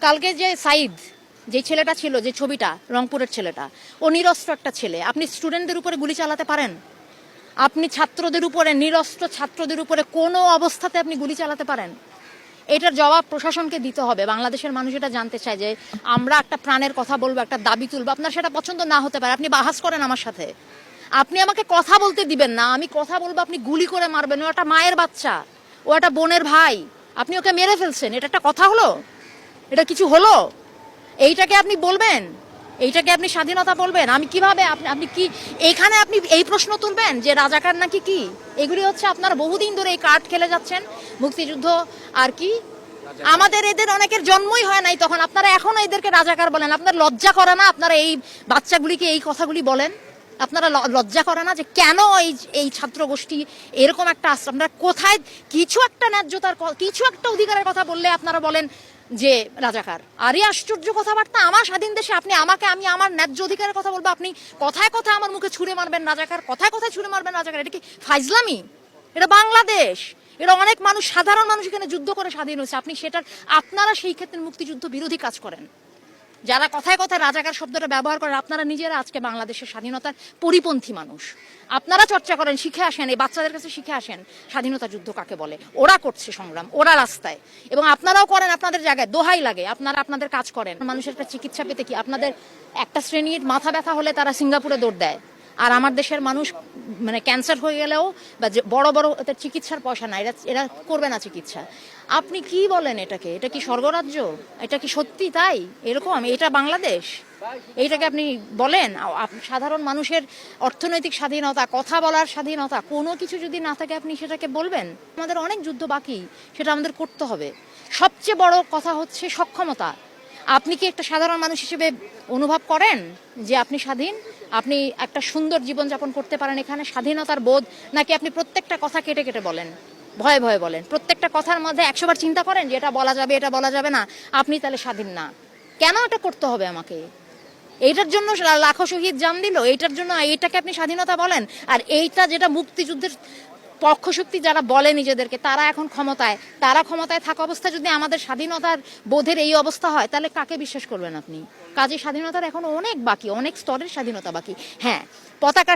কালকে যে সাইদ, যে ছেলেটা ছিল, যে ছবিটা, রংপুরের ছেলেটা, ও নিরস্ত্র একটা ছেলে। আপনি স্টুডেন্টদের উপরে গুলি চালাতে পারেন? আপনি ছাত্রদের উপরে, নিরস্ত্র ছাত্রদের উপরে কোনো অবস্থাতে আপনি গুলি চালাতে পারেন? এটার জবাব প্রশাসনকে দিতে হবে। বাংলাদেশের মানুষ এটা জানতে চায় যে আমরা একটা প্রাণের কথা বলবো, একটা দাবি তুলবো, আপনার সেটা পছন্দ না হতে পারে, আপনি বাহাস করেন আমার সাথে, আপনি আমাকে কথা বলতে দিবেন না, আমি কথা বলবো, আপনি গুলি করে মারবেন। ও একটা মায়ের বাচ্চা, ও একটা বোনের ভাই, আপনি ওকে মেরে ফেলছেন, এটা একটা কথা হলো? এটা কিছু হলো? এইটাকে আপনি বলবেন? এইটাকে আপনি স্বাধীনতা বলবেন? আমি কিভাবে, আপনি কি এইখানে আপনি এই প্রশ্ন তুলবেন যে রাজাকার নাকি কি? এগুলি হচ্ছে আপনারা বহুদিন ধরে এই কার্ড খেলে যাচ্ছেন, মুক্তিযুদ্ধ আর কি। আমাদের এদের অনেকের জন্মই হয় নাই তখন, আপনারা এখনো এদেরকে রাজাকার বলেন। আপনার লজ্জা করে না? আপনারা এই বাচ্চাগুলিকে এই কথাগুলি বলেন? আপনারা লজ্জা করে না যে কেন এই ছাত্র গোষ্ঠী এরকম একটা আশ্রম? আপনারা কোথায় কিছু একটা ন্যায্যতার, কিছু একটা অধিকারের কথা বললে আপনারা বলেন যে রাজাকার। আরে আশ্চর্য কথাবার্তা! আমার স্বাধীন দেশে আপনি আমাকে, আমি আমার ন্যায্য অধিকারের কথা বলবো, আপনি কথায় কথায় আমার মুখে ছুঁড়ে মারবেন রাজাকার, কথায় কথায় ছুঁড়ে মারবেন রাজাকার। এটা কি ফাইজলামি? এটা বাংলাদেশ, এটা অনেক মানুষ, সাধারণ মানুষ এখানে যুদ্ধ করে স্বাধীন হয়েছে। আপনি সেটার, আপনারা সেই ক্ষেত্রে মুক্তিযুদ্ধ বিরোধী কাজ করেন। যারা কথায় কথায় রাজাকার শব্দটা ব্যবহার করেন, আপনারা নিজেরা আজকে বাংলাদেশের স্বাধীনতার পরিপন্থী মানুষ। আপনারা চর্চা করেন, শিখে আসেন, এই বাচ্চাদের কাছে শিখে আসেন স্বাধীনতা যুদ্ধ কাকে বলে। ওরা করছে সংগ্রাম, ওরা রাস্তায়, এবং আপনারাও করেন আপনাদের জায়গায়। দোহাই লাগে, আপনারা আপনাদের কাজ করেন। মানুষের একটা চিকিৎসা পেতে কি আপনাদের একটা শ্রেণীর মাথা ব্যথা হলে তারা সিঙ্গাপুরে দৌড় দেয়, আর আমার দেশের মানুষ মানে ক্যান্সার হয়ে গেলেও বা বড় বড় চিকিৎসার পয়সা না, এরা করবে না চিকিৎসা। আপনি কি বলেন এটাকে? এটা কি স্বর্গরাজ্য? এটা কি সত্যি তাই এরকম? এটা বাংলাদেশ? এইটাকে আপনি বলেন? সাধারণ মানুষের অর্থনৈতিক স্বাধীনতা, কথা বলার স্বাধীনতা, কোনো কিছু যদি না থাকে আপনি সেটাকে বলবেন? আমাদের অনেক যুদ্ধ বাকি, সেটা আমাদের করতে হবে। সবচেয়ে বড় কথা হচ্ছে সক্ষমতা। আপনি কি একটা সাধারণ মানুষ হিসেবে অনুভব করেন যে আপনি স্বাধীন, আপনি একটা সুন্দর জীবনযাপন করতে পারেন এখানে? স্বাধীনতার বোধ? নাকি আপনি প্রত্যেকটা কথা কেটে কেটে বলেন, ভয়ে ভয়ে বলেন? প্রত্যেকটা কথার মধ্যে 100 বার চিন্তা করেন যে এটা বলা যাবে, এটা বলা যাবে না, আপনি তাহলে স্বাধীন না? কেন এটা করতে হবে আমাকে? এইটার জন্য লাখো শহীদ জান দিল, এইটার জন্য এইটাকে আপনি স্বাধীনতা বলেন? আর এইটা যেটা মুক্তিযুদ্ধের পক্ষশক্তি যারা বলে নিজেদেরকে, তারা এখন ক্ষমতায়, তারা ক্ষমতায় থাকা অবস্থায় যদি আমাদের স্বাধীনতার বোধের এই অবস্থা হয়, তাহলে কাকে বিশ্বাস করবেন আপনি? কাজে স্বাধীনতার এখন অনেক বাকি, অনেক স্তরের স্বাধীনতা বাকি। হ্যাঁ, পতাকা